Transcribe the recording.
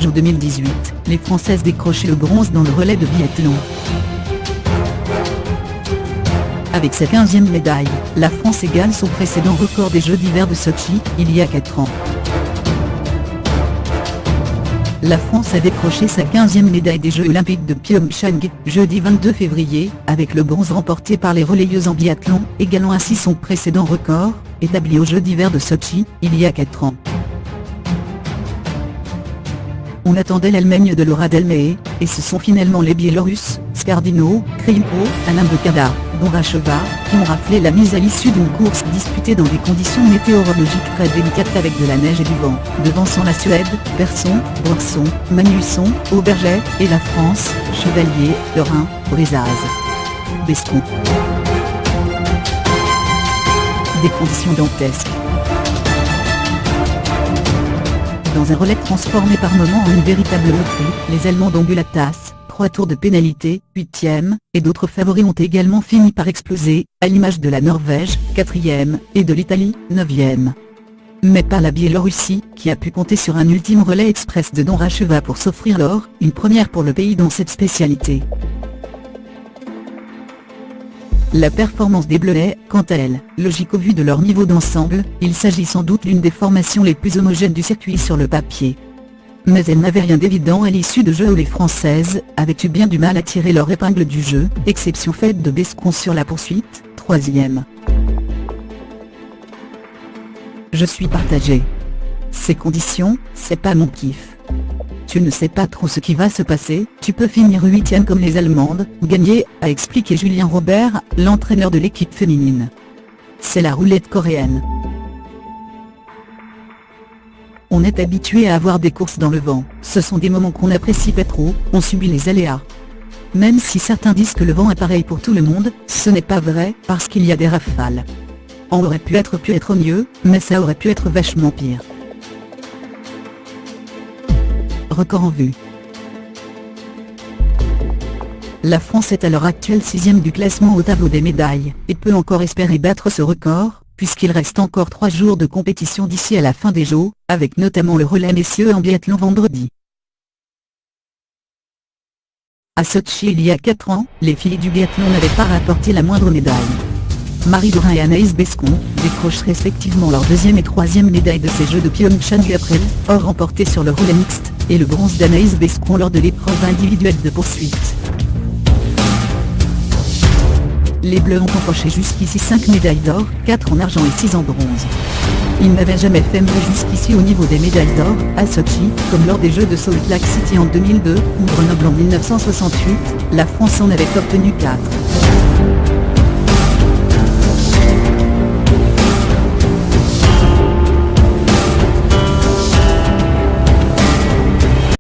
Tokyo 2018, les Françaises décrochaient le bronze dans le relais de biathlon. Avec sa 15e médaille, la France égale son précédent record des Jeux d'hiver de Sochi, il y a 4 ans. La France a décroché sa 15e médaille des Jeux Olympiques de Pyeongchang, jeudi 22 février, avec le bronze remporté par les relayeuses en biathlon, égalant ainsi son précédent record, établi aux Jeux d'hiver de Sochi, il y a 4 ans. On attendait l'Allemagne de Laura Delmee, et ce sont finalement les Biélorusses, Skardino, Krymo, Alain Bekada, Donracheva, qui ont raflé la mise à l'issue d'une course disputée dans des conditions météorologiques très délicates avec de la neige et du vent, devançant la Suède, Persson, Bourson, Magnusson, Auberget, et la France, Chevalier, Lorrain, Brezaz, Bescon. Des conditions dantesques. Dans un relais transformé par moments en une véritable loterie, les Allemands d'ont bu la tasse, 3 tours de pénalité, 8e, et d'autres favoris ont également fini par exploser, à l'image de la Norvège, 4e, et de l'Italie, 9e. Mais pas la Biélorussie, qui a pu compter sur un ultime relais express de Donracheva pour s'offrir l'or, une première pour le pays dans cette spécialité. La performance des Bleus est, quant à elle, logique au vu de leur niveau d'ensemble, il s'agit sans doute d'une des formations les plus homogènes du circuit sur le papier. Mais elle n'avait rien d'évident à l'issue de jeu où les Françaises avaient eu bien du mal à tirer leur épingle du jeu, exception faite de Bescon sur la poursuite, 3e. Je suis partagé. Ces conditions, c'est pas mon kiff. Tu ne sais pas trop ce qui va se passer, tu peux finir 8e comme les Allemandes, ou gagner, a expliqué Julien Robert, l'entraîneur de l'équipe féminine. C'est la roulette coréenne. On est habitué à avoir des courses dans le vent, ce sont des moments qu'on apprécie pas trop, on subit les aléas. Même si certains disent que le vent est pareil pour tout le monde, ce n'est pas vrai, parce qu'il y a des rafales. On aurait pu être mieux, mais ça aurait pu être vachement pire. Record en vue. La France est à l'heure actuelle 6e du classement au tableau des médailles, et peut encore espérer battre ce record, puisqu'il reste encore 3 jours de compétition d'ici à la fin des Jeux, avec notamment le relais messieurs en biathlon vendredi. À Sochi il y a 4 ans, les filles du biathlon n'avaient pas rapporté la moindre médaille. Marie Dorin et Anaïs Bescon décrochent respectivement leur 2e et 3e médaille de ces Jeux de Pyeongchang après or remporté sur le relais mixte, et le bronze d'Anaïs Bescon lors de l'épreuve individuelle de poursuite. Les Bleus ont empoché jusqu'ici 5 médailles d'or, 4 en argent et 6 en bronze. Ils n'avaient jamais fait mieux jusqu'ici au niveau des médailles d'or, à Sochi, comme lors des Jeux de Salt Lake City en 2002, ou Grenoble en 1968, la France en avait obtenu 4.